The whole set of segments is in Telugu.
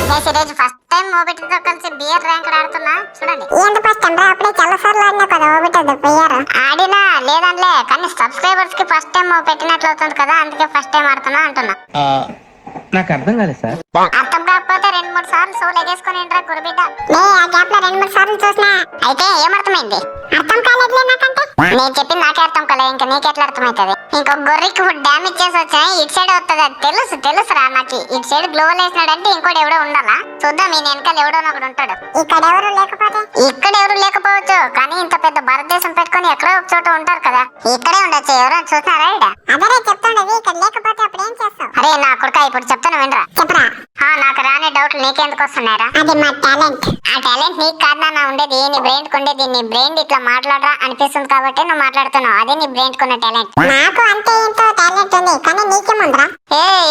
దినేష్ రోజు ఫస్ట్ టైం ఓబిటితో కలిసి బియర్ ర్యాంక్ ఆడుతున్నా చూడండి. ఏంటి ఫస్ట్ టైం రా? అప్పుడే చాలా సార్లు ఆడినా కదా ఓబిటది బియర్. ఆడినా లేదంలే, కానీ సబ్స్క్రైబర్స్ కి ఫస్ట్ టైం పెట్టినట్లు అవుతుంది కదా, అందుకే ఫస్ట్ టైం ఆడుతున్నా అంటున్నా. నాకు అర్థం కాలేదు సార్. అర్థం కాకపోతే 2-3 సార్లు సోల్ ఎగేసుకొని ఇంట్రా కురిబిడ్డ. లే ఆ గ్యాప్ లో 2-3 సార్లు చూసినా. అయితే ఏమర్థమైంది? అర్థం కాలేదులే నాకంటే. నేను చెప్పింది నాకే అర్థం కలే, ఇంకా నీకెట్లా అర్థమవుతుంది? ఇంకో గొర్రెకి డ్యామేజ్ చేసి వచ్చాయి, ఇటు సైడ్ వస్తుంది. అది తెలుసురా నాకు. ఇటు సైడ్ గ్లోవల్ వేసినాడంటే ఇంకోటి ఎవడో ఉండాలా చూద్దాం. ఈ వెనకాల ఎవడో ఒకడు ఉంటాడు. ఇక్కడ ఎవరు లేకపోతే? ఇక్కడ ఎవరు లేకపోవచ్చు, కానీ ఇంత పెద్ద భారతదేశం పెట్టుకొని ఎక్కడో ఒక చోట ఉంటారు కదా. ఇక్కడే ఉండొచ్చు. ఎవరైనా చూసినారా ఇడ? అదరే చెప్తుండేది, ఇక్కడ లేకపోతే అప్పుడు ఏం చేస్తావు? అరే నా కొడుక, ఇప్పుడు చెప్తాను వినరా. చెప్పరా. నాకు రాని డౌట్లు నీకెందుకు వస్తున్నారా? అది మా టాలెంట్. ఆ టాలెంట్ నీకు కాదు నా ఉండేది, నీ బ్రెయిన్ ఉండేది. నీ బ్రెయిన్ ఇట్లా మాట్లాడరా అనిపిస్తుంది కాబట్టి నువ్వు మాట్లాడుతున్నావు. అదే నీ బ్రెయిన్ కున్న టాలెంట్. నాకు అంతే ఇంతో టాలెంట్ ఉంది, కానీ నీకేముందిరా?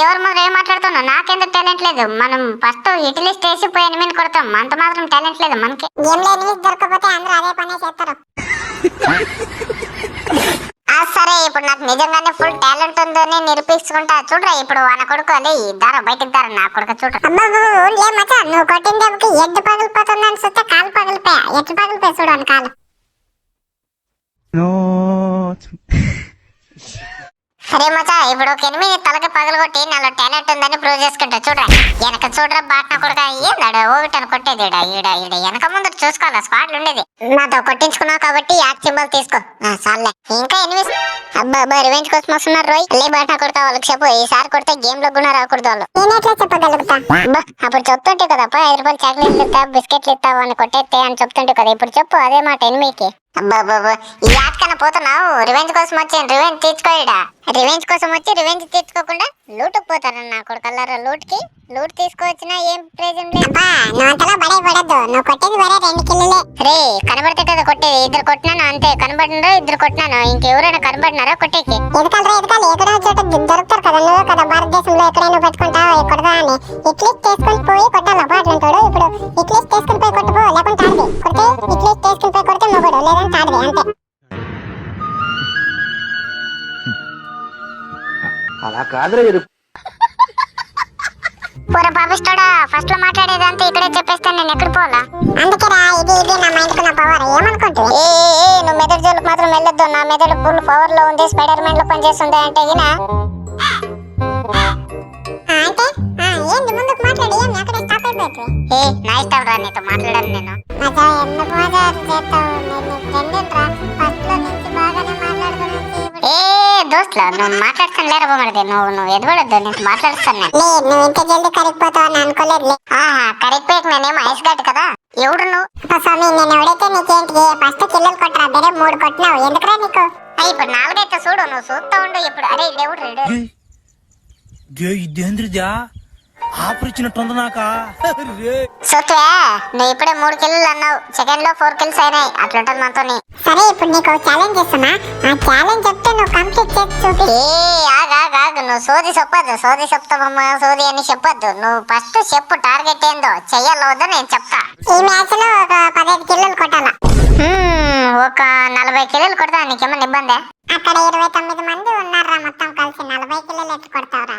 ఎవరి ముందు ఏం మాట్లాడుతున్నావు? నాకెందుకు టాలెంట్ లేదు? మనం ఫస్ట్ హిట్ లిస్ట్ వేసి పోయి ఎనిమిది కొడతాం, అంత మాత్రం టాలెంట్ లేదు మనకి. గేమ్ లో ఎనిమిది దొరకకపోతే అందరూ అదే పనే చేస్తారు. సరే, ఇప్పుడు నాకు నిజంగానే ఫుల్ టాలెంట్ ఉందని నిరూపించుకుంటా చూడరా. ఇప్పుడు వాళ్ళ కొడుకు అది దారా బయటకు దారా నా కొడుకు చూడరా. అబ్బా లే మచ్చా, నువ్వు కొట్టిన దెబ్బకి ఎడ్డు పగిలిపోతుందని చూస్తే కాలు పగిలిపోయా. ఎట్టు పగిలిపోయి చూడని కాలు. సరే మచ్చా, ఇప్పుడు ఒక ఎనిమిది తలకి పగలగొట్టి నాలో టాలెంట్ ఉందని ప్రూవ్ చేసుకుంటా చూడరా. వెనక చూడరా బాట్న కొడుక, ఏందాడు ఓవిటని కొట్టేది ఈడ వెనక ముందు చూసుకోవాలా, స్పాట్లు ఉండేది. నాతో కొట్టించుకున్నావు కాబట్టి యాక్ సింబల్ తీసుకో సార్లే. ఇంకా ఎనిమిది అబ్బా రివెంజ్ కోసం వస్తున్నారు రోయ్. లే బాట్న కొడతా వాళ్ళకి చెప్పు, ఈసారి కొడితే గేమ్ లో కూడా రాకూడదు వాళ్ళు. నేనెట్లా చెప్పగలుగుతా? అప్పుడు చెప్తుంటే కదా 5 రూపాయలు చాక్లెట్లు ఇస్తావు, బిస్కెట్లు ఇస్తావు అని కొట్టేస్తే అని చెప్తుంటే కదా. ఇప్పుడు చెప్పు అదే మాట ఎనిమిదికి. అబ్బాబాబు ఈ యాత్కన పోతున్నావు. రివెంజ్ కోసం వచ్చాను, రివెంజ్ తీర్చుకోడా. రివెంజ్ కోసం వచ్చి రివెంజ్ తీర్చుకోకుండా లూటుకు పోతారన్న నా కొడుకల్లారా. లూట్ తీసుకొచ్చినా ఏం ప్రయోజనం లేదు. నువ్వు అంతలా బడే పడద్దు. నువ్వు కొట్టేది వరే 2 కిలోలే. రే కనబడితే కదా కొట్టేది. 2 కొట్టినాను అంతే. కనబడినారా 2 కొట్టినాను. ఇంకెవరైనా కనబడినారా కొట్టేకి? ఎదకాలి ఎక్కడో చోట దొరుకుతారు కదా. నువ్వు కదా భారతదేశంలో ఎక్కడైనా పెట్టుకుంటావు ఎక్కడదా అని. ఇట్లీస్ట్ తీసుకొని పోయి కొట్టాలి. అట్లాంటాడు. ఇప్పుడు ఇట్లీస్ట్ తీసుకుని పోయి కొట్టుకో, లేకుంటే ఆడది కొడితే ఇట్లీస్ట్ తీసుకుని పోయి కొడితే మొగుడు, లేదంటే ఆడది అంతే. అలా కాదురా. పూర పాపిస్తాడా ఫస్ట్ లో మాట్లాడేదంతా ఇక్కడే చెప్పేస్తాను. నేను ఎక్కడ పోవాలా? అందుకేరా ఇది నా మైండ్ కు నా పవర్. ఏమనుకుంటే నువ్వు మెదడు జోలికి మాత్రం వెళ్ళొద్దు. నా మెదడు ఫుల్ పవర్ లో ఉంది, స్పైడర్ మ్యాన్ లో పనిచేస్తుంది అంటే గినా. అంటే ఏంది ముందుకు మాట్లాడి ఏం అక్కడే స్టాప్ అయిపోతుంది. నా ఇష్టం రా నీతో మాట్లాడాను నేను. మజా ఎందుకు మజా చేస్తావు? నేను ఫ్రెండ్ రా, ఫస్ట్ లో నుంచి బాగానే మాట్లాడుకున్నాను. దోస్తులు నువ్వు మాట్లాడుతాను లేరా మరి. నువ్వు ఎదువడద్దు, నేను మాట్లాడుతాను. నువ్వు ఇంత జల్దీ కరిగిపోతావు అని అనుకోలేదు. కరెక్ట్. నేనేమో ఐస్ గడ్డ కదా. ఎవడు నువ్వు? స్వామి నేను ఎవడైతే నీకేంటి ఫస్ట్ కిల్లలు కొట్టరా. బెరే 3 కొట్టినావు, ఎందుకురా నీకు? ఇప్పుడు 4 అయితే చూడు, నువ్వు చూస్తా ఉండు. ఇప్పుడు అరే దేవుడు రేడు ఇదేంద్రిదా ఆపరిచినట్టుంది నాకా. సత్వే నువ్వు ఇప్పుడే 3 కిల్లులు అన్నావు, సెకండ్ లో 4 కిల్స్ అయినాయి. అట్లుంటది మనతో. సరే ఇప్పుడు నీకు ఛాలెంజ్ ఇస్తున్నా. ఆ ఛాలెంజ్ చెప్తే నువ్వు కంప్లీట్ చేసి చూపి. ఆగు నువ్వు సోది చెప్పద్దు. సోది చెప్తావమ్మా, సోది అని చెప్పొద్దు. నువ్వు ఫస్ట్ చెప్పు టార్గెట్ ఏందో, చెయ్యాలో వద్దో నేను చెప్తా. ఈ మ్యాచ్ లో ఒక 15 కిల్లులు కొట్టాలా. ఒక 40 కిల్లులు కొడతా. నీకేమన్నా ఇబ్బందే? అక్కడ 29 మంది ఉన్నారా మొత్తం కలిసి. 40 కిల్లులు ఎట్టు కొడతావురా?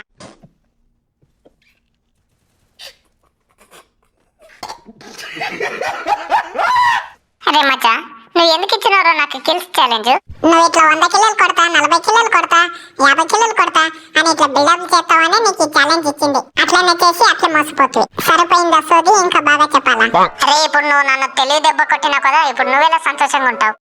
అరే మచ్చా, నువ్వు ఎందుకు ఇచ్చినారో నాకు కిల్స్ ఛాలెంజ్? నువ్వు ఇట్లా 100 కిల్లులు కొడతా, 40 కిల్లులు కొడతా, 50 కిల్లులు కొడతా అని ఇట్లా బిల్డప్ చేస్తావని నీకు ఈ ఛాలెంజ్ ఇచ్చింది. అట్లనే చేసి అట్లే మోసపోతుంది. సరిపోయిందా సోది? ఇంకా బాగా చెప్పాలా? అరే ఇప్పుడు నువ్వు నన్ను తెలివి దెబ్బ కొట్టినావు కదా, ఇప్పుడు నువ్వెలా సంతోషంగా ఉంటావు?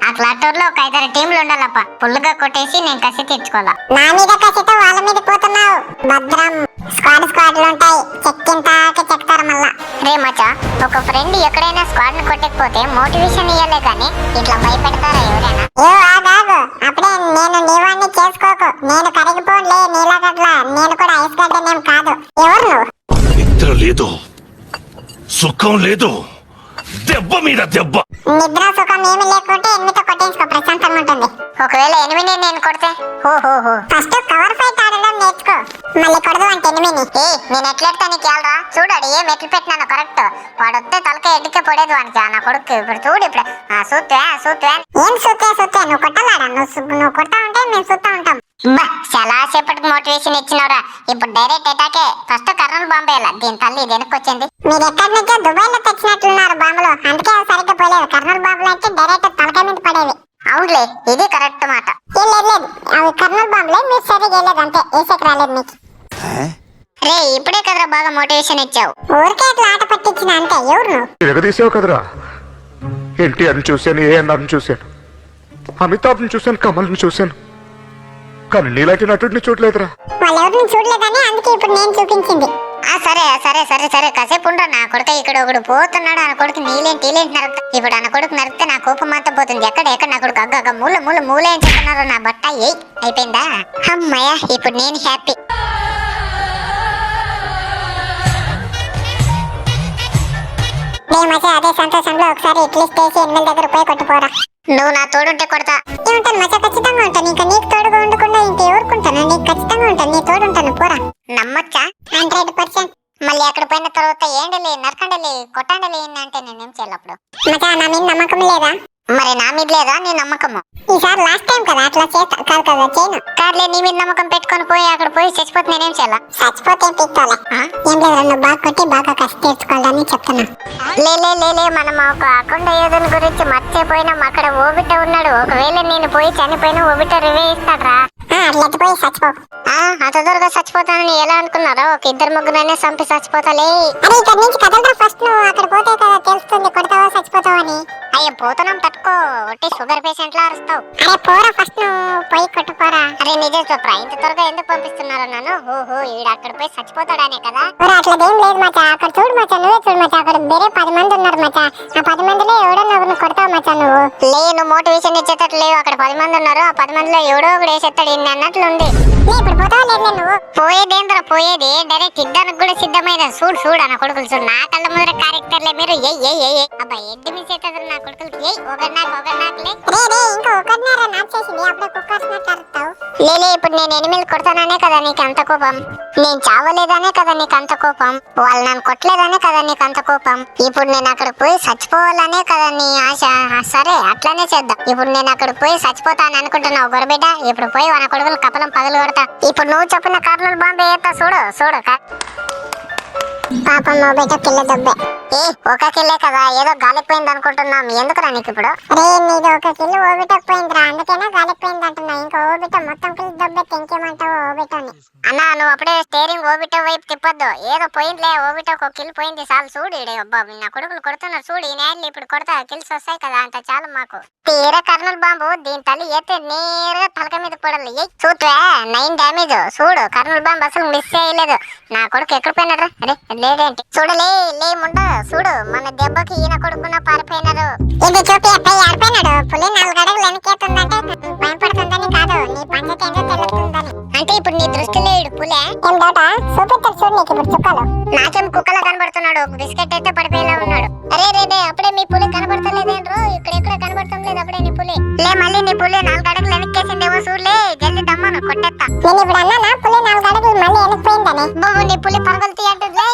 ఆ క్లాటూర్ లో ఒక 5-6 టీంలు ఉండాలప్ప. ఫుల్గా కొట్టేసి నేను కసి తీర్చుకోవాలా. నా మీద కసితో వాళ్ళ మీద పోతున్నావు. భద్రం స్క్వాడ్లు ఉంటాయి, చెక్తారు మళ్ళా. రే మచ్చా, ఒక ఫ్రెండ్ ఎక్కడైనా స్క్వాడ్ ని కొట్టకపోతే మోటివేషన్ ఇయ్యాలే కానీ ఇట్లా భయపెడతారా ఎవరైనా? ఆగాగు, అప్పుడే నేను నీవాణ్ణి చేసుకోకు. నేను కరిగిపోలే నీలాగట్లా. నేను కూడా ఐస్ గడ్డనేం కాదు. ఎవరు నువ్వు? నిద్ర లేదు, సుఖం లేదు, దెబ్బ మీద దెబ్బ. నిద్ర సుఖం ఏమి లేకుంటే ఎనిమిదితో కొట్టించుకో, ప్రశాంతంగా ఉంటుంది. ఒకవేళ 8 నేను కొడితే? ఫస్ట్ కవర్ ఫైట్ ఆడడం నేర్చుకో మళ్ళీ కొడదు అంటే ఎనిమిని. నేను ఎట్లెడతా నీకు వెళ్ళరా చూడాడు ఏం ఎట్లు పెట్టినాను కరెక్ట్ వాడు వస్తే తలకే ఎడ్డికే పడేది వానికి నా కొడుకు ఇప్పుడు చూడు ఇప్పుడు చూస్తే ఏం సూతే నువ్వు కొట్టాలాడా? నువ్వు కొడతా ఉంటే మేము చూస్తా ఉంటాం. చాలా సేపటికి మోటివేషన్ ఇచ్చినవరా ఇప్పుడు డైరెక్ట్ అటాకే ఫస్ట్ కర్నూలు బాంబే దీని తల్లి ఇది వెనక్కి వచ్చింది. మీరు ఎక్కడి నుంచో దుబాయ్ లో తెచ్చినట్లున్నారు బాంబులు, అందుకే అవి సరిగ్గా పోలేదు. కర్నూలు బాంబులు అంటే డైరెక్ట్ తలకాయ మీద పడేవి. అవునులే ఇది కరెక్ట్ మాట. లేదు అవి కర్నూలు బాంబులే, మీరు సరిగ్గా వేయలేదు అంతే, వేసేకి రాలేదు మీకు. రే ఇప్పుడే కదరా బాగా మోటివేషన్ ఇచ్చావు. ఊరికే అట్లా ఆట పట్టించిన అంతే. ఎవరు నువ్వు? ఎగదీసావు కదరా. ఎన్టీఆర్ని చూశాను, ఏఎన్ఆర్ని చూశాను, అమితాబ్ని చూశాను, కమల్ని చూశాను, కానీ నీలాంటి నటుడిని చూడలేదురా. వాళ్ళు ఎవరిని చూడలేదని అందుకే ఇప్పుడు నేను చూపించింది. సరే సరే సరే సరే కాసేపు ఉండరా నా కొడుకు ఇక్కడ ఒకడు పోతున్నాడు ఆ కొడుకు నీలేంటి నరుకుతా ఇప్పుడు ఆ కొడుకు నరికితే నా కోపం అంతా పోతుంది. ఎక్కడ నా కొడుకు అగ్గ మూల ఏం చెప్తున్నారు నా బట్ట అయిపోయిందా అమ్మయ్య ఇప్పుడు నేను హ్యాపీ. మచా అదే సంతోషంలో ఒకసారి అట్లీస్ట్ వేసి 8 దగ్గర పోయి కొట్టుకోరా. నువ్వు నా తోడుంటే కొడతా. ఏముంటాను మచా, ఖచ్చితంగా ఉంటాను. ఇంకా నీకు తోడుగా ఉండకుండా ఇంకెవరుకుంటాను? నీకు ఖచ్చితంగా ఉంటాను, నీ తోడుంటాను పోరా. నమ్మచ్చా? 100%. మళ్ళీ అక్కడ పోయిన తర్వాత ఏండలే నరకండలే కొట్టండలే అంటే నేనేం చేయాలి అప్పుడు? మచా నా మీద నమ్మకం లేదా? మరి నా మీద లేదా నీ నమ్మకము? ఈసారి లాస్ట్ టైం కదా అట్లా చేస్తా కాదు కదా చేయను. కాదులే నీ మీద నమ్మకం పెట్టుకొని పోయి అక్కడ పోయి చచ్చిపోతే నేనేం చేయాలా? చచ్చిపోతే ఏం పీక్తావులే. ఏం లేదు, నువ్వు బాగా కొట్టి బాగా కసి తీర్చుకోవాలని చెప్తున్నా. లే మనం ఒక అఖండ యోధుని గురించి మర్చిపోయినాం. అక్కడ ఓబిట ఉన్నాడు. ఒకవేళ నేను పోయి చనిపోయినా ఓబిట రివే ఇస్తాడ్రా. అట్లా పోయి చచ్చిపో. అంత దూరంగా చచ్చిపోతానని ఎలా అనుకున్నారో? ఒక 2-3 చంపి చచ్చిపోతాలే. అరే ఇక్కడ నుంచి కదలరా ఫస్ట్. నువ్వు అక్కడ పోతే కదా తెలుస్తుంది కొడతావో చచ్చిపోతావు అని. అయ్యో పోతున్నాం తట్టుకో, ఒట్టి షుగర్ పేషెంట్ లా అరుస్తావు. అరే పోరా ఫస్ట్, నువ్వు పోయి కొట్టుకోరా. అరే నిజం చెప్పరా ఇంత త్వరగా ఎందుకు పంపిస్తున్నారు నన్ను? ఓహో ఈడు అక్కడ పోయి చచ్చిపోతాడానే కదా. అట్లదేం లేదు మచ్చా. అక్కడ చూడు మచ్చా, నువ్వే చూడు మచ్చా. అక్కడ వేరే 10 మంది ఉన్నారు మచ్చా. ఆ 10 మందిలో ఎవడో నువ్వు కొడతావు మచ్చా. నువ్వు నువ్వు మోటివేషన్ ఇచ్చేటట్లు లేవు. అక్కడ 10 మంది ఉన్నారు. ఆ 10 మందిలో ఎవడో ఒకడు వేసేస్తాడు ఇన్ని అన్నట్లుంది. ఇప్పుడు పోతావా లేదు? నువ్వు పోయేదేంద్ర పోయేది డైరెక్ట్ ఇద్దానికి కూడా సిద్ధమైన. చూడు అన్న కొడుకులు చూడు నా కళ్ళ ముందర క్యారెక్టర్లే మీరు. అబ్బా ఎడ్డి మిస్ అవుతుంది నా కొడుకులు. ఒకనాకులే ఇంకా ఒకటిన్నర నాచేసింది. అప్పుడే కుక్కర్సినట్టు అరుస్తావు. లేలే ఇప్పుడు నేను ఎనిమిది కొడతాననే కదా నీకు అంత కోపం. నేను చావలేదనే కదా నీకు అంత కోపం. వాళ్ళు నన్ను కొట్టలేదనే కదా నీకు అంత కోపం. ఇప్పుడు నేను అక్కడ పోయి చచ్చిపోవాలనే కదా నీ ఆశ. సరే అట్లానే చేద్దాం. ఇప్పుడు నేను అక్కడ పోయి చచ్చిపోతాను అనుకుంటున్నావు గొరబిడ్డ. ఇప్పుడు పోయి మన కొడుకులు కపలం పగలు కొడతా. ఇప్పుడు నువ్వు చెప్పిన కర్నూలు బాంబే ఏతా చూడు. పాపం మా బయట కిల్ల దెబ్బే. ఒక కిల్లే కదా ఏదో గాలిపోయింది అనుకుంటున్నాం. ఎందుకురా నీకు ఇప్పుడు? అరే నీది ఒక కిల్లు ఓబిటకు పోయిందిరా, అందుకేనా గాలిపోయింది అంటున్నా. ఇంకా ఓబిట మొత్తం కిల్లు దెబ్బే తెంకేమంటావు ఓబిటని? అన్నా నువ్వు అప్పుడే స్టీరింగ్ ఓబిట వైపు తిప్పొద్దు. ఏదో పోయిందిలే ఓబిట ఒక కిల్ పోయింది చాలు. చూడు అబ్బా నా కొడుకులు కొడుతున్నారు చూడు. ఈ నేళ్ళు ఇప్పుడు కొడతా కిల్స్ వస్తాయి కదా అంత చాలు మాకు. తీరా కర్నూలు బాంబు దీని తల్లి ఏతే నేరుగా తలక మీద పడాలి. చూస్తే 9 డ్యామేజ్. చూడు కర్నూలు బాంబు అసలు మిస్ చేయలేదు. నా కొడుకు ఎక్కడ పోయినారు? అరే లేదేంటి చూడలే లేముండ చూడు మన దెబ్బకి ఈయన కొడుకున్న పారిపోయినారు. ఇది చూపి అబ్బాయి ఆడిపోయినాడు. పులి 4 అడుగులు వెనకేతుందంటే భయపడుతుందని కాదు, నీ పంచ ఏంటో తెలుస్తుందని. అంటే ఇప్పుడు నీ దృష్టిలో ఈడు పులే? ఏం డౌటా? చూపిస్తాడు చూడు నీకు ఇప్పుడు చుక్కలు. నాకేం కుక్కలా కనబడుతున్నాడు. బిస్కెట్ అయితే పడిపోయేలా ఉన్నాడు. అరే రే అప్పుడే మీ పులి కనబడతలేదేంట్రో? ఇక్కడ కనబడతాం లేదు అప్పుడే నీ పులి. మళ్ళీ నీ పులి 4 అడుగులు వెనక్కేసిందేమో చూడలే. జల్ది దమ్మను కొట్టేస్తా. నేను ఇప్పుడు అన్నానా పులి 4 అడుగులు మళ్ళీ వెనక్కిపోయిందని? బాబు నీ పులి పరుగులు తీయంటుందిలే.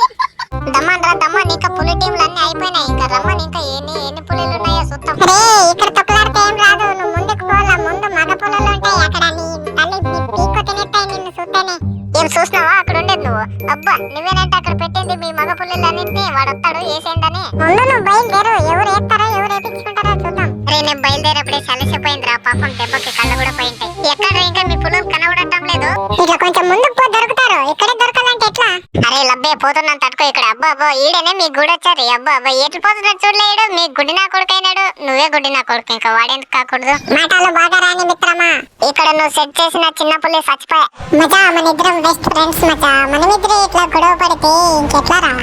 దమ్మన్ ఇంకా పులి టీంలు అన్ని అయిపోయినాయి. ఇంకా రమ్మని ఇంకా ఎన్ని పులిలు ఉన్నాయో చూద్దాం. అరే ఇక్కడ తొక్కలాడితే ఏం రాదు. నువ్వు ముందుకు పోలా. ముందు మగ పుల్లలు ఉంటాయి అక్కడ. నీ తల్లి పీక్కు తినేస్తాయి నిన్ను చూస్తేనే. ఏం చూసినావా అక్కడ ఉండేది నువ్వు? అబ్బా నువ్వేనంటే అక్కడ పెట్టింది మీ మగ పుల్లలన్నింటినీ. వాడు వస్తాడు వేసేయండి. ముందు నువ్వు బయలుదేరు. ఎవరు వేస్తారో ఎవరు వేపించుకుంటారో చూద్దాం. అరే నేను బయలుదేరప్పుడే చలిసిపోయిందిరా. పాపం దెబ్బకి కళ్ళు కూడా పోయింటాయి. ఎక్కడ ఇంకా మీ పుల్లలు కనబడటం లేదు. ఇట్లా కొంచెం ముందుకు పో దొరుకుతారు. ఇక్కడే దొరకాలంటే ఎట్లా? అరే లబ్బే పోతున్నాను తట్టుకో ఇక్కడ. అబ్బా ఈడనే మీ గుడి వచ్చారు. అబ్బా ఎట్లు పోతున్నాడు చూడలేడు. మీ గుడి నా కొడుకైనాడు. నువ్వే గుడి నా కొడుకు. ఇంకా వాడేందుకు కాకూడదు. మాటలు బాగా రాని మిత్రమా. ఇక్కడ నువ్వు సెట్ చేసిన చిన్న పుల్లి చచ్చిపోయా. మచా మన ఇద్దరం బెస్ట్ ఫ్రెండ్స్ మచా. మనమిద్దరే ఇట్లా గొడవ పడితే ఇంకెట్లా రా?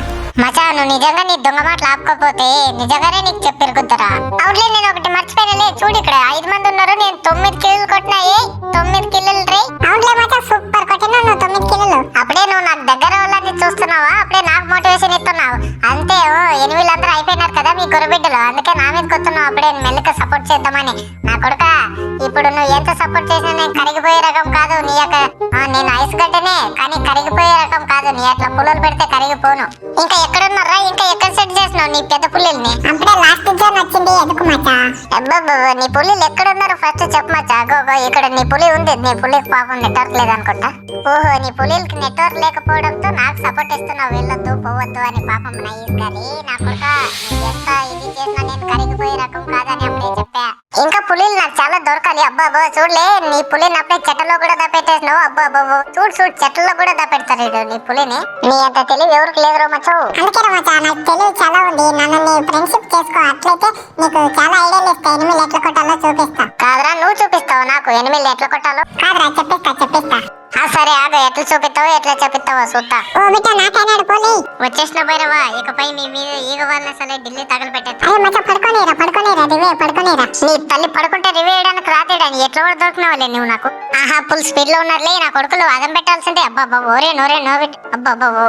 మచా నువ్వు నిజంగా నీ దొంగ మాటలు ఆపుకోపోతే నిజంగానే నీకు చెప్పిరుకుద్దరా. అవుట్లే నేను ఒకటి మర్చిపోయినలే. చూడు ఇక్కడ 5 మంది ఉన్నారు. నేను 9 కిల్లులు కొట్టినాయి. 9 కిల్లులు రే. అవుట్లే మచా సూపర్ కొట్టినావు నువ్వు 9 కిల్లులు. అప్పుడే నువ్వు నాకు దగ్గర వాళ్ళని చూస్తున్నావా? అప్పుడే నాకు మోటివేషన్ ఇస్తున్నావు అంతే. ఎనిమిలందరూ అయిపోయినారు కదా మీ గొర్రెబిడ్డలు. అందుకే నా మీదకి వస్తున్నావు. అప్పుడే మెల్లగా సపోర్ట్ చేద్దామని. నా కొడుక ఇప్పుడు నువ్వు ఎంత సపోర్ట్ చేసినా నేను కరిగిపోయే రకం కాదు. నీ యొక్క నేను ఐస్ గడ్డనే, కానీ కరిగిపోయే రకం కాదు. నీ అట్లా పుల్లలు పెడితే కరిగిపోను. ఇంకా ఎక్కడున్నారా? ఇంకా ఎక్కడ సెట్ చేసినావు నీ పెద్ద పుల్లల్ని? అప్పుడే లాస్ట్ జోన్ వచ్చింది ఎందుకు మచ్చా? అబ్బబ్బబ్బ, నీ పుల్లిలు ఎక్కడున్నారు ఫస్ట్ చెప్పు మచ్చా. గో ఇక్కడ నీ పులి ఉంది. నీ పులికి పాపం నెట్వర్క్ లేదనుకుంటా. ఓహో, నీ పులికి నెట్వర్క్ లేకపోవడంతో నాకు సపోర్ట్ ఇస్తున్నావు, వెళ్ళొద్దు పోవద్దు అని. పాపం నైస్ గారి నా కొడుక, నువ్వు ఎంత ఇది చేసినా నేను కరిగిపోయే రకం కాదని అప్పుడే చెప్పా. ఇంకా పులిలు నాకు చాలా దొరకాలి. అబ్బాబో చూడలే, నీ పులిని అప్పుడే చెట్టలో కూడా దాపెట్టేసినావు. అబ్బాబాబు చూడు చెట్లలో కూడా దాపెడతారు నీ పులిని. నీ అంత తెలివి ఎవరికి లేదు మచ్చవు. అందుకే మచ్చా, నాకు తెలివి చాలా ఉంది. నన్ను నీ ఫ్రెండ్షిప్ చేసుకో, అట్లయితే నీకు చాలా ఐడియాలు ఇస్తా. ఎనిమిది ఎట్లా కొట్టాలో చూపిస్తా. కాదురా, నువ్వు చూపిస్తావు నాకు ఎనిమిది ఎట్లా కొట్టాలో? కాదురా, చెప్పిస్తా. సరే ఆగు, ఎట్లా చూపిస్తావో చూస్తా. ఓ బిడ్డ నాకైనాడు పోలే. వచ్చేసిన భైరవా, ఇకపై మీ మీద ఈగ వాళ్ళని సరే ఢిల్లీ తగలబెట్టేస్తా. అరే మచ్చా, పడుకోనేరా పడుకోనేరా. నీ తల్లి పడుకుంటే రివే వేయడానికి రాతేడని ఎట్లా కూడా దొరికినావులే నువ్వు నాకు. ఆహా, ఫుల్ స్పీడ్ లో ఉన్నట్లే నా కొడుకులు అదం పెట్టాల్సిందే. అబ్బాబాబు ఓరే నోరే నోబిట్. అబ్బాబాబు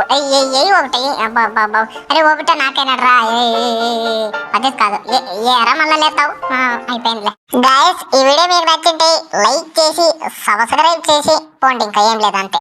ఏ ఒకటి. అబ్బాబాబు అరే ఓ బిడ్డ నాకైనాడు రా. అదే కాదు ఏరా మళ్ళా లేతావు. అయిపోయిందిలే గాయస్, ఈ వీడియో మీకు నచ్చింటే లైక్ చేసి సబ్స్క్రైబ్ చేసి పోండి. ఇంకా ఏం లేదంతే.